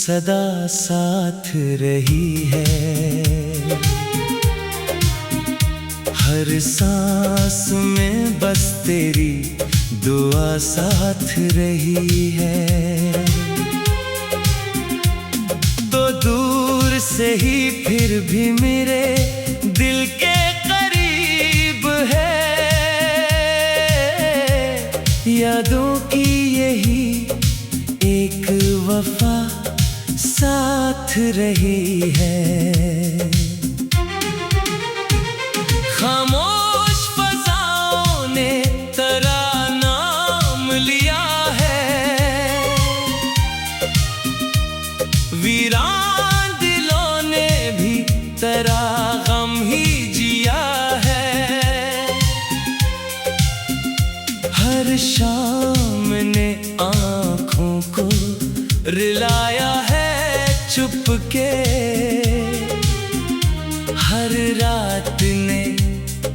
सदा साथ रही है। हर सांस में बस तेरी दुआ साथ रही है। तो दूर से ही फिर भी मेरे दिल के करीब है। यादों की यही एक वफा साथ रही है। खामोश फज़ाओं ने तेरा नाम लिया है। वीरान दिलों ने भी तेरा गम ही जिया है। हर शाम ने आँखों को रुलाया है चुपके। हर रात ने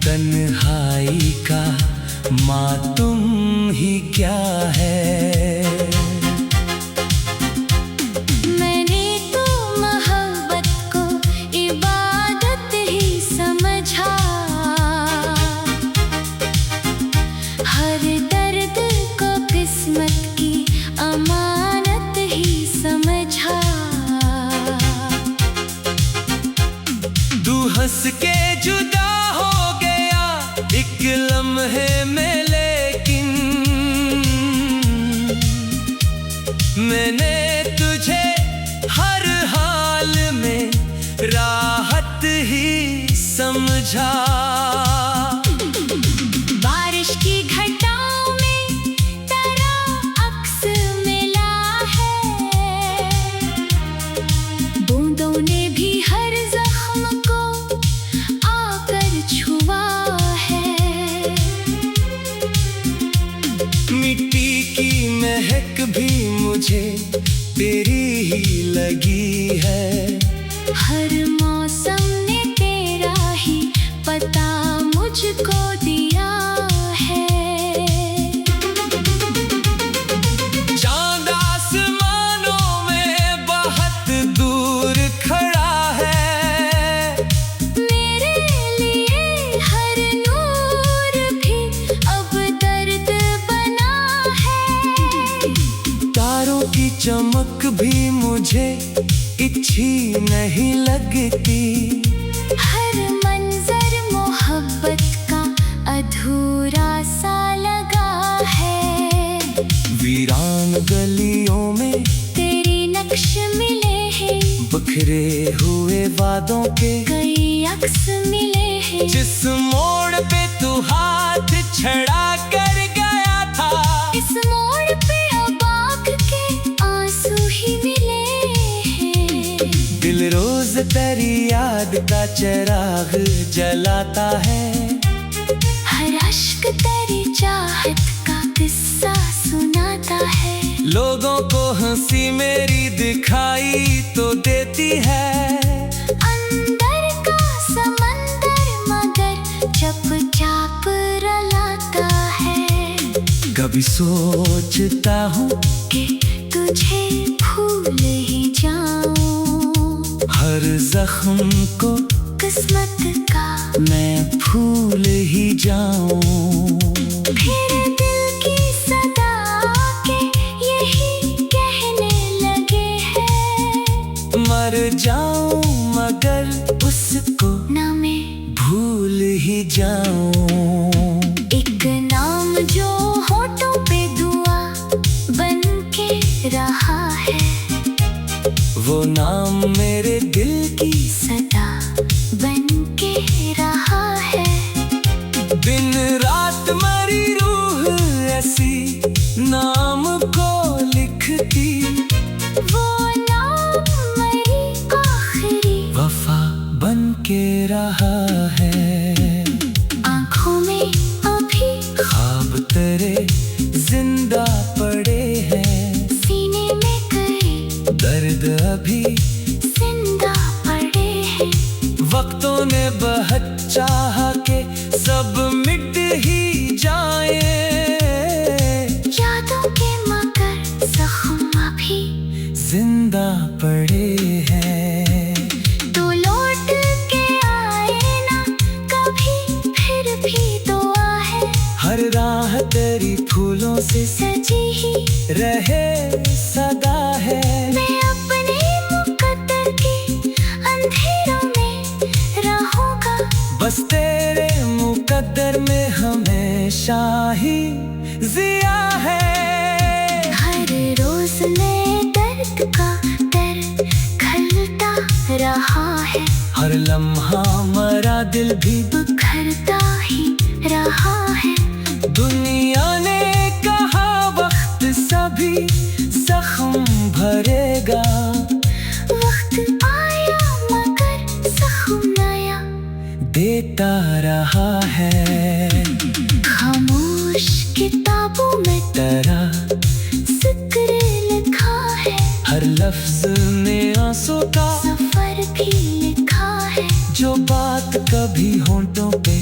तन्हाई का मातम ही क्या है। मैंने तो मोहब्बत को इबादत ही समझा। हर दर्द को किस्मत की अमानत ही समझा। तू हंस के जुदा हो गया एक लम्हे में, लेकिन मैंने तुझे हर हाल में राहत ही समझा। बारिश की घटाओं में तेरा अक्स मिला है। बूंदों ने भी हर जख्म को आकर छुआ है। मिट्टी की महक भी मुझे तेरी ही लगी है। हर मौसम ने तेरा ही पता मुझको दिया है। चांद आसमानों में बहुत दूर खड़ा है। मेरे लिए हर नूर भी अब दर्द बना है। तारों की चमक भी मुझे अच्छी नहीं लगती। हर मंजर मोहब्बत का अधूरा सा लगा है। वीरान गलियों में तेरे नक्श मिले हैं। बिखरे हुए वादों के कई अक्स मिले हैं। जिस मोड़ पे तू हाथ छड़ा कर गया था, इस मोड़ पे अब आँख के आंसू ही मिले हैं। दिल रोज तेरी याद का चिराग जलाता है। हर अश्क तेरी चाहत का किस्सा सुनाता है। लोगों को हंसी मेरी दिखाई तो देती है। अंदर का समंदर मगर चुपचाप रुलाता है। कभी सोचता हूँ कि तुझे भूल ही जाऊं। हर जख्म को किस्मत का मैं भूल ही जाऊं। फिर दिल की सदा के यही कहने लगे हैं। मर जाऊं मगर उसको ना मैं भूल ही जाऊं। एक नाम जो होठों पे दुआ बन के रहा है। वो नाम मेरे दिल की सदा बन के रहा है। दिन रात मरी रूह ऐसी नाम को लिखती। वो नाम मेरी आखिरी वफा बन के रहा है। आँखों में अभी ख्वाब तेरे जिंदा पड़े हैं। सीने में कई दर्द अभी जिंदा पड़े हैं। वक्तों ने बहुत चाहा के सब मिट ही जाए। यादों के मगर जख्म अभी जिंदा पड़े से सजी ही रहे सदा है। मैं अपने मुकद्दर के अंधेरों में रहूंगा, बस तेरे मुकद्दर में हमेशा ही जिया है। हर रोज नए दर्द का डर खलता रहा है, हर लम्हा मरा दिल भी बिखरता ही रहा है। दुनिया ने कहा वक्त सभी जख्म भरेगा, वक्त आया मगर जख्म नया देता रहा है। खामोश किताबों में तेरा जिक्र लिखा है, हर लफ्ज में आंसू का सफर भी लिखा है। जो बात कभी होंठों पे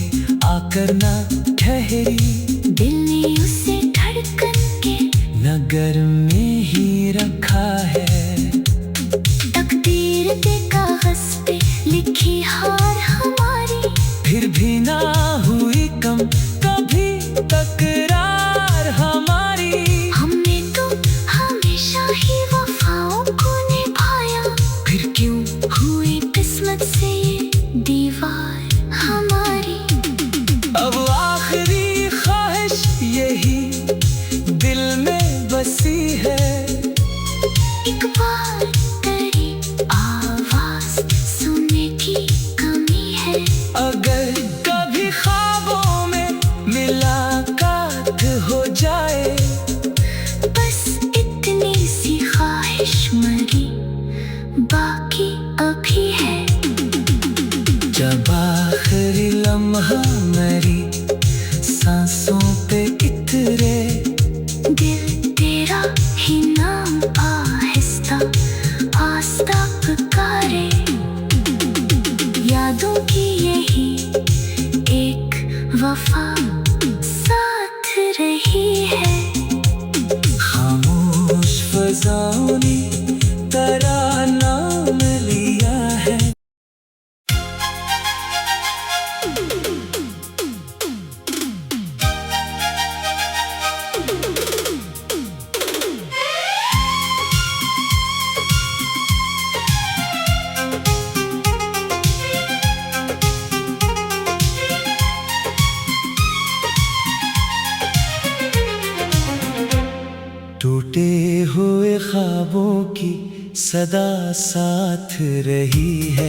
आकर ना ठहरी, दिल ने उसे धड़कन के नगर में ही रखा है। तकदीर के कागज पे लिखी हार हमारी, फिर भी ना हुई कम कभी तकरार हमारी। हमने तो हमेशा ही वफाओं को निभाया, फिर क्यों हुई किस्मत से ये दीवार हमारी। अब आखिरी ख्वाहिश यही दिल में बसी है, एक बार तेरी आवाज सुनने की कमी है। अगर कभी ख्वाबों में मुलाकात हो जाए, बस इतनी सी ख्वाहिश मरी बाकी अभी है। जब आखिरी लम्हा मेरी सांसों पे इतरे, दिल तेरा ही नाम आहिस्ता आस्ता पुकारे। यादों की यही एक वफा साथ रही है। खामोश फज़ाओं ने तेरा नाम लिया है। टूटे हुए ख्वाबों की सदा साथ रही है,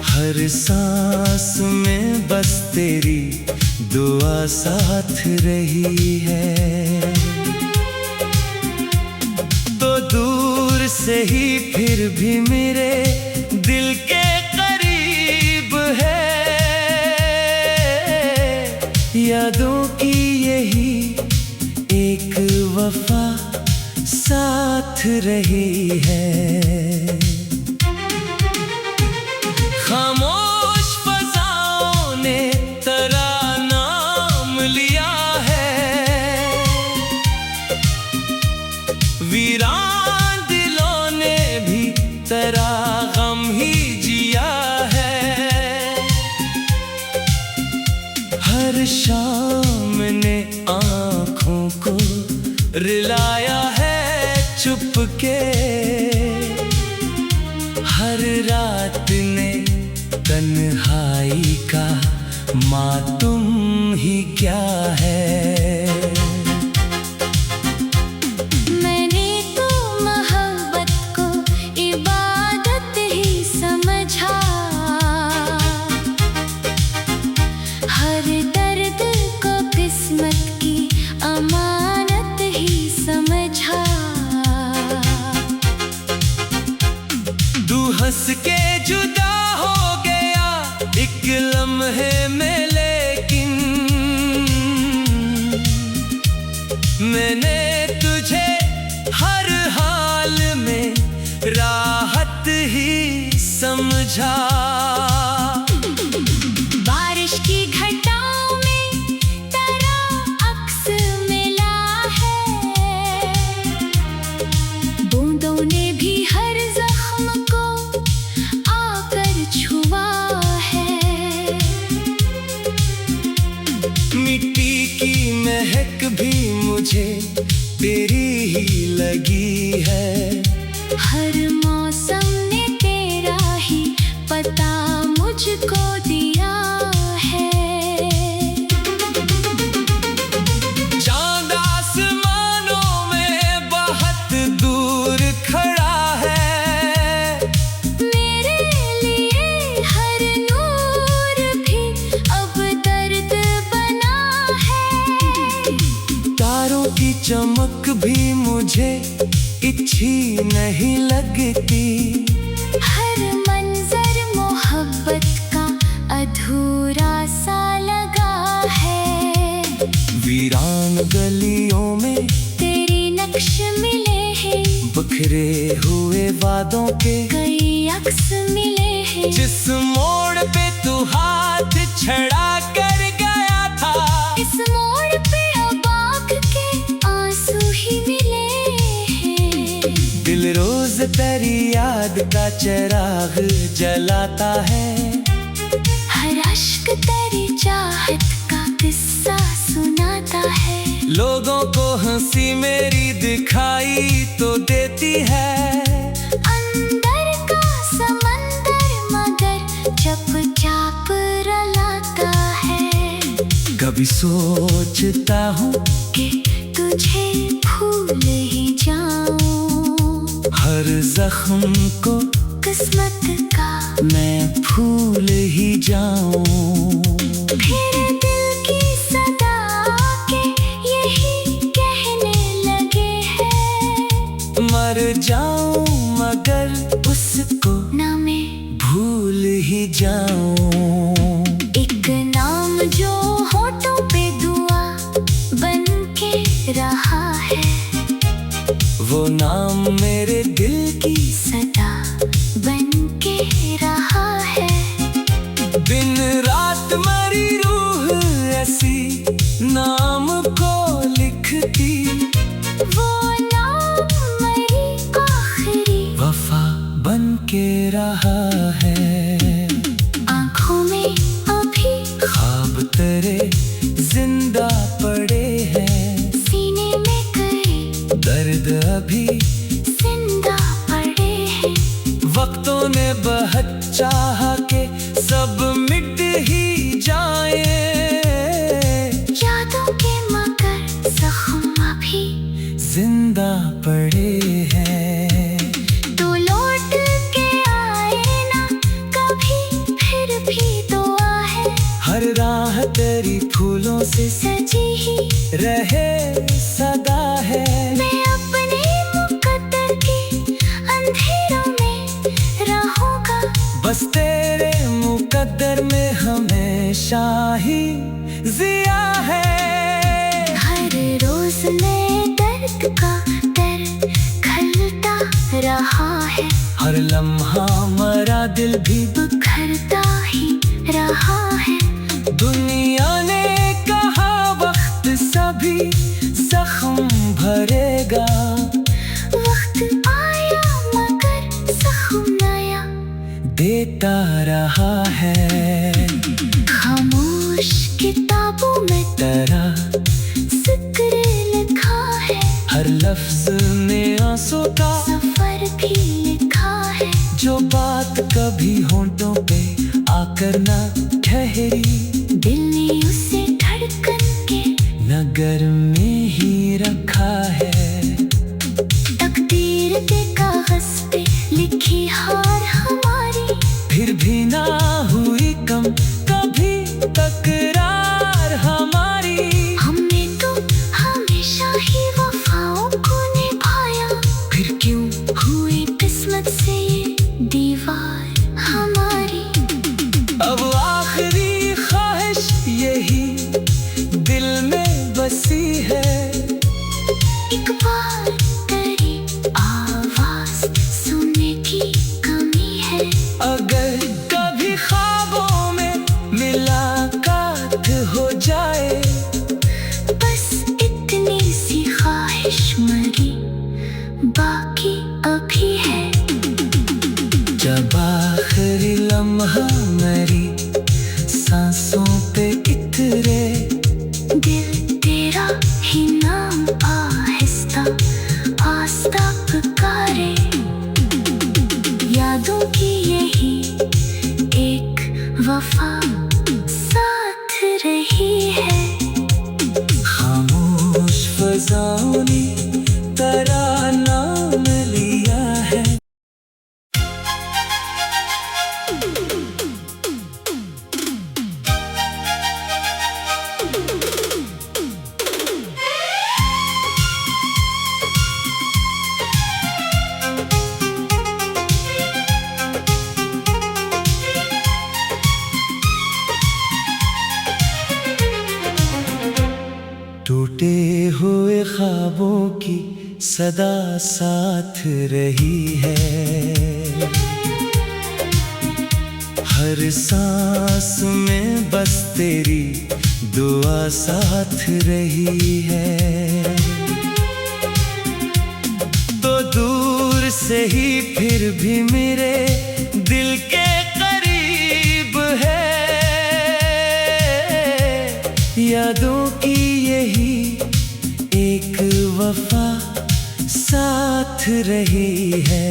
हर सांस में बस तेरी दुआ साथ रही है। तो दूर से ही फिर भी मेरे दिल के करीब है। यादों की यही एक वफा साथ रही है। खामोश फज़ाओं ने तेरा नाम लिया है, वीरान दिलों ने भी तेरा गम ही जिया है। हर शाम ने आँखों को रुलाया है चुपके, हर रात ने तन्हाई का मातम ही क्या है। मैंने तो मोहब्बत को इबादत ही समझा, हर दर्द को किस्मत की अमानत ही समझा। तू हंस के जुदा हो गया एक लम्हे में, लेकिन मैंने तुझे हर हाल में राहत ही समझा। बारिश की घटाओं में तेरा अक्स मिला है, बूंदों ने भी हर जख्म को छुआ है। मिट्टी मुझे तेरी ही लगी है। हर मौसम ने तेरा ही पता मुझको दिया है। चांद आसमानों में बहुत दूर खड़ा है, मेरे लिए हर नूर भी अब दर्द बना है। तारों की चमक भी मुझे अच्छी नहीं लगती। हर मंजर मोहब्बत का अधूरा सा लगा है। वीरान गलियों में तेरी नक्श मिले हैं, बिखरे हुए वादों के कई अक्स मिले हैं। जिस मोड़ पे तू हाथ छड़ा कर गया था, इस मोड़ पे अब आँख के आंसू ही मिले हैं। दिल रोज तेरी याद का चिराग जलाता है। हर अश्क तेरी चाहत का किस्सा सुनाता है। लोगों को हंसी मेरी दिखाई तो देती है। अंदर का समंदर मगर चुपचाप रुलाता है। कभी सोचता हूँ कि तुझे भूल ही जाऊं, हर जख्म को किस्मत का मैं भूल ही जाऊं। फिर दिल की सदा के यही कहने लगे हैं, मर जाऊं मगर उसको ना मैं भूल ही जाऊं। एक नाम जो होठों पे दुआ बन के रहा है, वो नाम मेरे दिल की सदा बन के रहा है। दिन रात मरी रूह ऐसी नाम को लिखती। वो नाम मेरी आखिरी वफा बन के रहा है। आँखों में अभी ख्वाब तेरे जिंदा पड़े हैं, सीने में कई दर्द अभी जिंदा पड़े हैं। वक्तों ने बहुत चाहा के सब मिट ही जाए। यादों के मगर जख्म अभी जिंदा पड़े हैं। तो लौट के आए ना कभी, फिर भी दुआ है। हर राह तेरी फूलों से सजी ही रहे सदा है। मैं अपने मुकद्दर के अंधेरों में रहूंगा, बस तेरे मुकद्दर में हमेशा ही जिया है। हर रोज नए दर्द का दर्द खलता रहा है। हर लम्हा मरा दिल भी बिखरता ही रहा है। दुनिया ने कहा वक्त सभी जख्म भरेगा। वक्त आया मगर जख्म नया देता रहा है। खामोश किताबों में तेरा जिक्र लिखा है। हर लफ्ज में आंसू का सफर भी लिखा है। जो बात कभी होंठों पे आकर ना ठहरी, दिल ने उसे धड़कन के नगर में ही रखा है। तकदीर के कागज पे लिखी हार हमारी, फिर भी ना हुई कम कभी तकरार हमारी। हमने तो हमेशा ही वफाओं को निभाया, फिर क्यों हुई किस्मत से ये दीवार हमारी। अब आखिरी ख्वाहिश यही दिल में बसी है। एक बार तेरी आवाज सुनने की कमी है। अगर कभी ख्वाबों में मुलाकात हो जाए, बस इतनी सी ख्वाहिश मरी बाकी अभी है। जब आखिरी लम्हा मेरी सांसों पे इतरे, दिल तेरा ही नाम सदा साथ रही है। हर सांस में बस तेरी दुआ साथ रही है। तो दूर से ही फिर भी मेरे दिल के करीब है। यादों की यही एक वफा साथ रही है।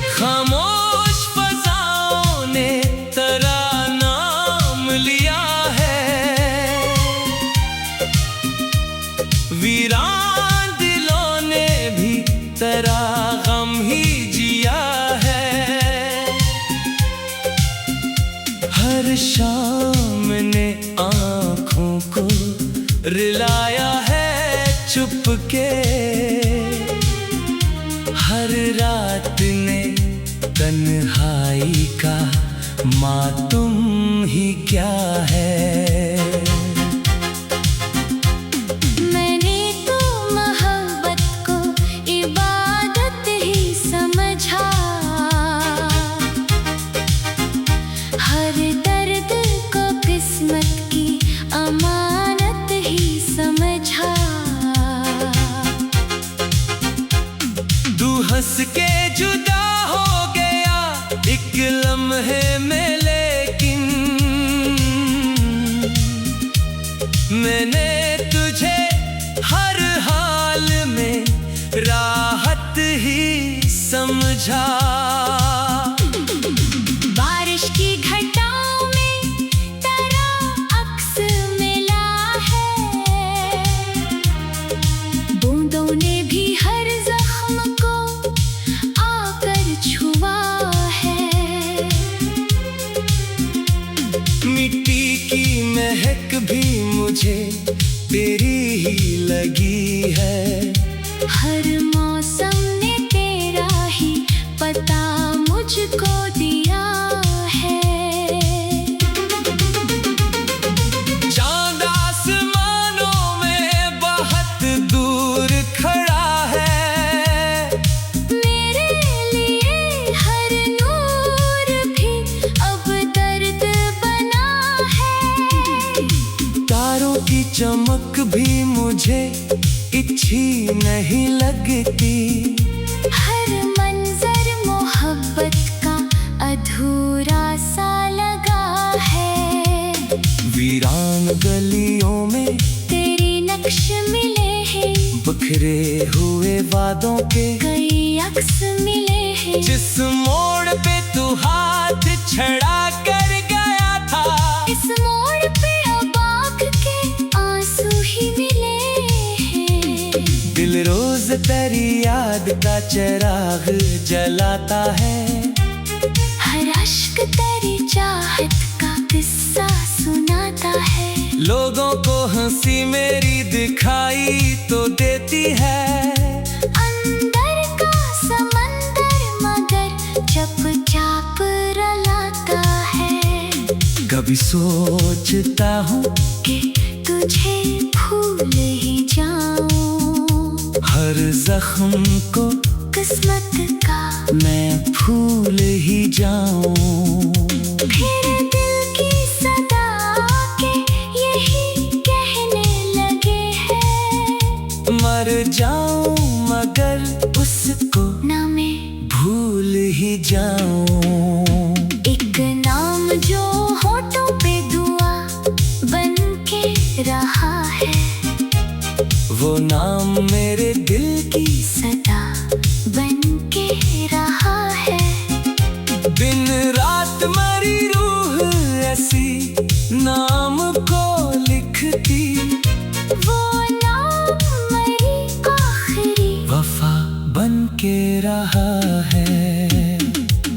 खामोश फज़ाओं ने तेरा नाम लिया है। वीरान दिलों ने भी तेरा गम ही जिया है। हर शाम ने आँखों को रुलाया है चुपके। हर रात ने तन्हाई का मातम ही क्या है। मैंने तो मोहब्बत को इबादत ही समझा। हर दर्द को किस्मत की अमानत ही समझा। तू हंस के जुदा हो गया एक लम्हे में, लेकिन मैंने तुझे हर हाल में राहत ही समझा। बारिश की घटाओं में तेरा अक्स मिला है। बूंदों ने भी हर जख्म को आकर छुआ है। मिट्टी की महक भी मुझे तेरी ही लगी है। हर मौसम ने तेरा ही पता मुझको दिया है। चांद आसमानों में बहुत दूर खड़ा है। मेरे लिए हर नूर भी अब दर्द बना है। तारों की चमक भी मुझे अच्छी नहीं लगती। हर मंजर मोहब्बत का अधूरा सा लगा है। वीरान गलियों में तेरे नक्श मिले हैं। बिखरे हुए वादों के कई अक्स मिले हैं। जिस मोड़ पे तू हाथ छड़ा कर गया था, इस मोड़ पे अब आँख के आंसू ही मिले हैं। दिल रोज तेरी याद का चिराग जलाता है। हर अश्क तेरी चाहत का किस्सा सुनाता है। लोगों को हंसी मेरी दिखाई तो देती है। अंदर का समंदर मगर चुपचाप रुलाता है। कभी सोचता हूँ कि तुझे भूल ही जाऊं। हर जख्म को किस्मत का मैं भूल ही जाऊं। फिर दिल की सदा के यही कहने लगे हैं। मर जाऊं मगर उसको ना मैं भूल ही जाऊं। एक नाम जो होठों पे दुआ बन के रहा है। वो नाम मेरे दिल की सदा बन के रहा है। दिन रात मरी रूह ऐसी नाम को लिखती। वो नाम मेरी आखिरी वफा बन के रहा है।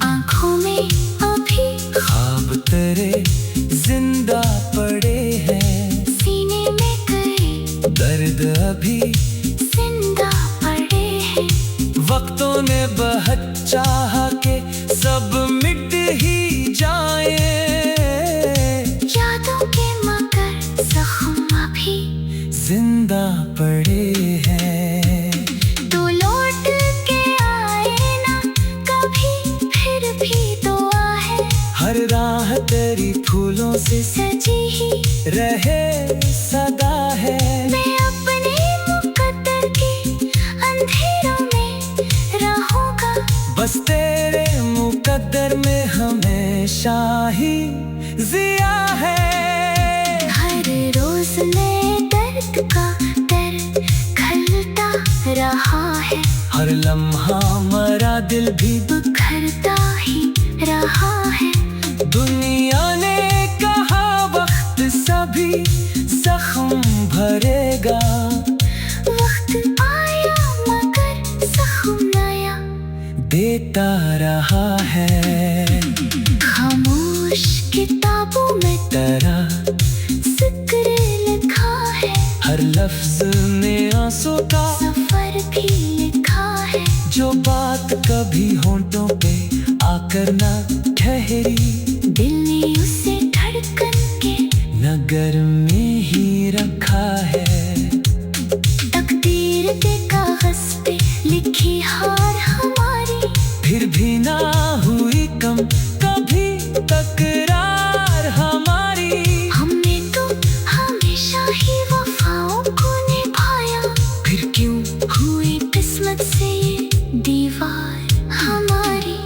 आँखों में अभी ख्वाब तेरे जिंदा पड़े हैं। सीने में कई दर्द अभी जिंदा पड़े हैं। वक्तों ने बहुत चाहा के सब मिट ही जाए। यादों के मगर जख्म अभी जिंदा से सजी ही रहे सदा है। मैं अपने मुकद्दर के अंधेरों में रहूंगा, बस तेरे मुकद्दर में हमेशा ही जिया है। हर रोज नए दर्द का दर्द खलता रहा है, हर लम्हा मरा दिल भी बिखरता ही रहा है। दुनिया ने कहा वक्त सभी जख्म भरेगा, वक्त आया मगर जख्म नया देता रहा है। खामोश किताबों में तेरा जिक्र लिखा है, हर लफ्ज में आंसू का सफर भी लिखा है। जो बात कभी होंठों पे आकर ना ठहरी, दिल ने उसे धड़कन के नगर में ही रखा है। तकदीर के कागज पे लिखी हार हमारी, फिर भी ना हुई कम कभी तकरार हमारी। हमने तो हमेशा ही वफाओं को निभाया, फिर क्यों हुई किस्मत से ये दीवार हमारी।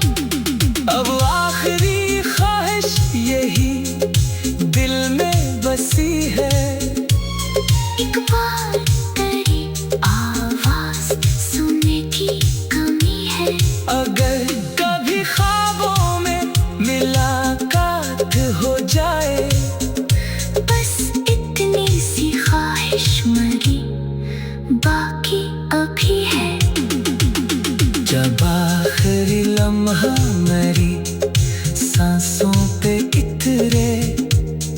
अब आखिरी ख्वाहिश यही दिल में बसी है, एक बार तेरी आवाज सुनने की कमी है। अगर कभी ख्वाबों में मुलाकात हो जाए, बस इतनी सी ख्वाहिश मरी बाकी अभी है। जब आखिरी लम्हा मेरी सांसों पे इतरे,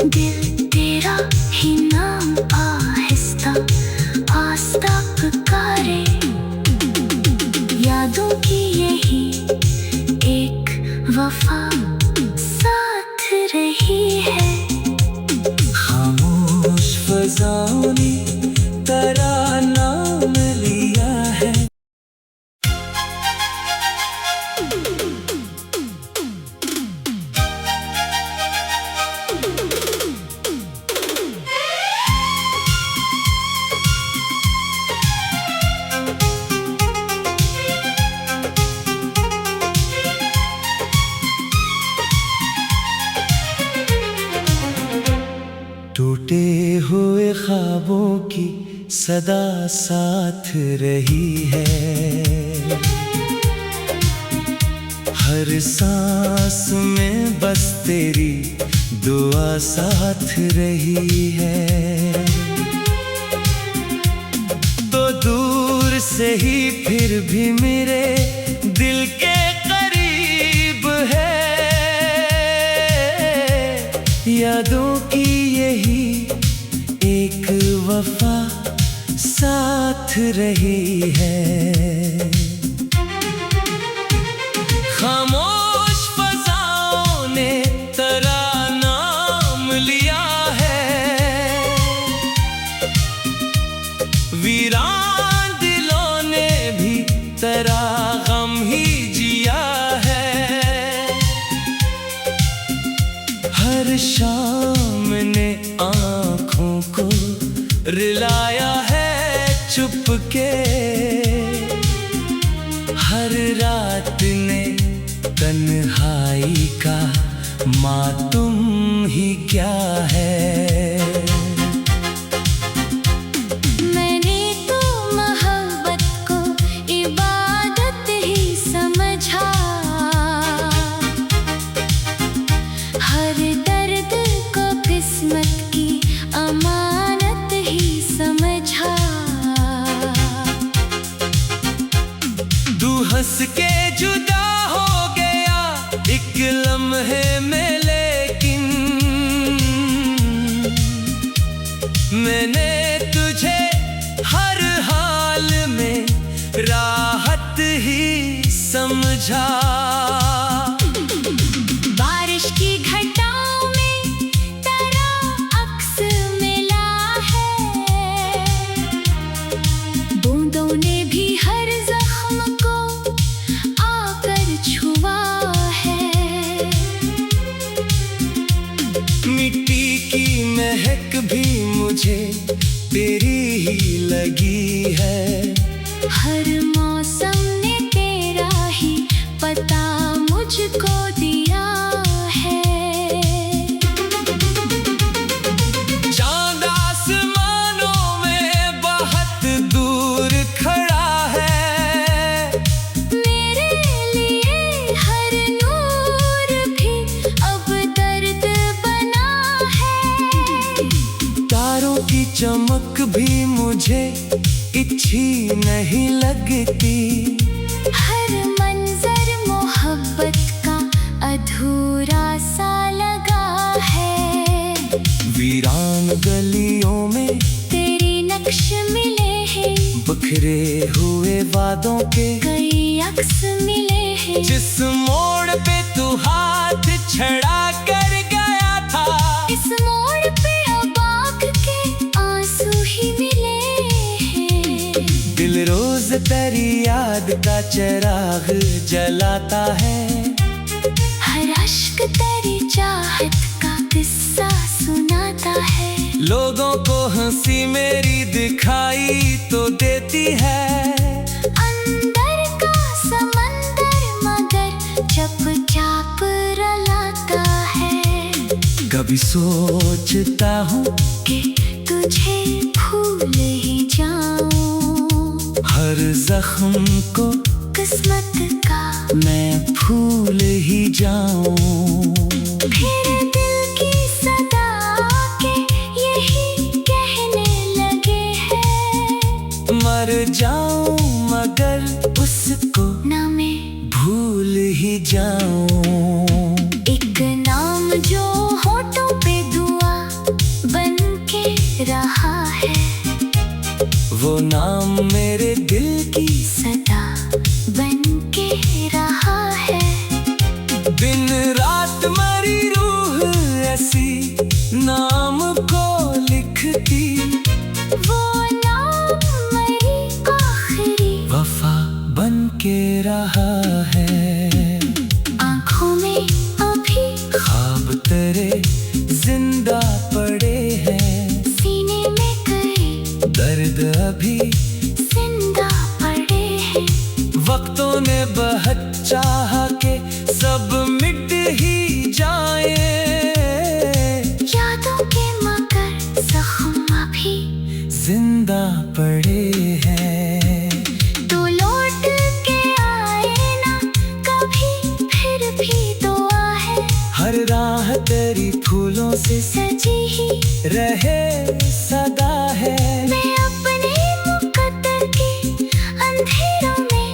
दिल तेरा ही नाम आहिस्ता आहिस्ता पुकारे। यादों की यही एक वफा साथ रही है। खामोश फज़ाओं ने तेरा नाम लिया है। टूटे हुए ख्वाबों की सदा साथ रही है, हर सांस में बस तेरी दुआ साथ रही है। तो दूर से ही फिर भी मेरे दिल के करीब है। यादों की यही एक वफा साथ रही है। खामोश फज़ाओं ने तेरा नाम लिया है, वीरान दिलों ने भी तेरा गम ही जिया है। हर शाम ने आँखों को रुलाया है चुपके, हर रात ने तन्हाई का मातम ही क्या है। मैंने तो मोहब्बत को इबादत ही समझा, हर दर्द को किस्मत की अमानत ही समझा। तू हंस के जुदा हो गया एक लम्हे में, लेकिन मैंने तुझे हर हाल में राहत ही समझा। बारिश की घटाओं में तेरा अक्स मिला है, बूंदों ने भी हर जख्म को आकर छुआ है। मिट्टी भी मुझे तेरी ही लगी है। हर मौसम ने तेरा ही पता मुझको दिया है। चांद आसमानों में बहुत दूर खड़ा है, मेरे लिए हर नूर भी अब दर्द बना है। तारों की चमक भी मुझे अच्छी नहीं लगती। हर मंजर मोहब्बत का अधूरा सा लगा है। वीरान गलियों में तेरी नक्श मिले हैं, बिखरे हुए वादों के कई अक्स मिले हैं। जिस मोड़ पे तू हाथ छड़ा कर गया था, इस मोड़ पे अब आँख के आंसू ही मिले हैं। दिल रोज तेरी याद का चिराग जलाता है। हर अश्क तेरी चाहत का किस्सा सुनाता है। लोगों को हंसी मेरी दिखाई तो देती है। अंदर का समंदर मगर चुपचाप रुलाता है। कभी सोचता हूँ कि तुझे भूल ही जाऊं, हर जख्म को किस्मत का मैं भूल ही जाऊं। फिर दिल की सदा के यही कहने लगे हैं, मर जाऊं मगर उसको ना मैं भूल ही जाऊं। एक नाम जो होठों पे दुआ बन के रहा है, वो नाम मेरे दिल की सदा बन के रहा है। दिन रात मरी रूह ऐसी नाम को लिखती। वो नाम मेरी आखिरी वफा बन के रहा है। आँखों में अभी ख्वाब तेरे जिंदा पड़े हैं, सीने में कई दर्द अभी जिंदा पड़े हैं। वक्तों ने बहुत चाहा के सब मिट ही जाए। यादों के मगर जख्म अभी जिंदा पड़े हैं। तो लौट के आए ना कभी, फिर भी दुआ है। हर राह तेरी फूलों से सजी ही रहे सदा है। मैं अपने मुकद्दर के अंधेरों में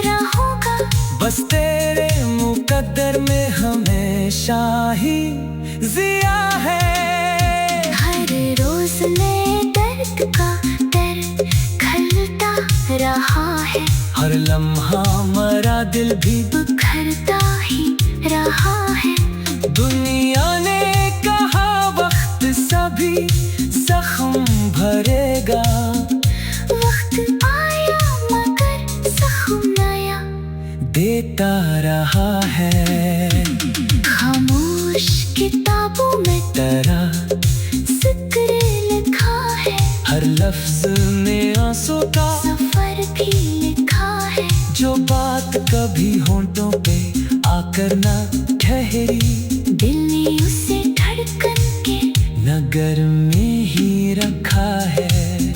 रहूंगा, बस तेरे मुकद्दर में हमेशा ही जिया है। हर रोज नए दर्द का दर खलता रहा है। हर लम्हा मरा दिल भी बिखरता ही रहा है। दुनिया ने कहा वक्त सभी जख्म भरेगा। वक्त आया मगर जख्म नया देता रहा है। खामोश किताबों में तेरा जिक्र लिखा है। हर लफ्ज में आंसू का सफर भी लिखा है। जो बात कभी होंठों पे आकर ना ठहरी, दिल ने उसे धड़कन के नगर में ही रखा है।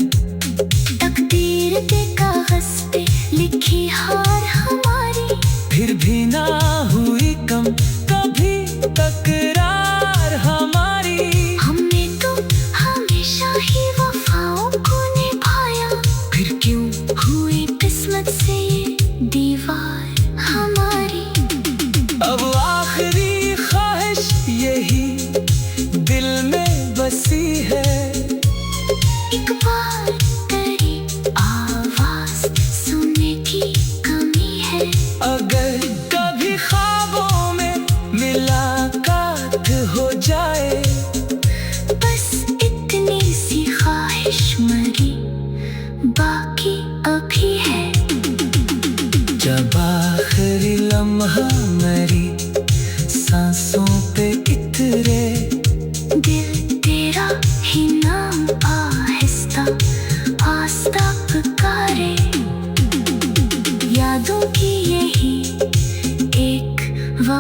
तकदीर के कागज पे लिखी हार हमारी, फिर भी ना हुई कम कभी तकरार हमारी। हमने तो हमेशा ही वफाओं को निभाया, फिर क्यों हुई किस्मत से ये दीवार हमारी। अब आखिरी ख्वाहिश यही दिल में बसी है। एक बार तेरी आवाज सुनने की कमी है। अगर कभी ख्वाबों में मुलाकात हो जाए, बस इतनी सी ख्वाहिश मरी बाकी अभी है। जब आखिरी लम्हा मेरी सांसों पे इतरे, दिल तेरा ही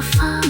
वफा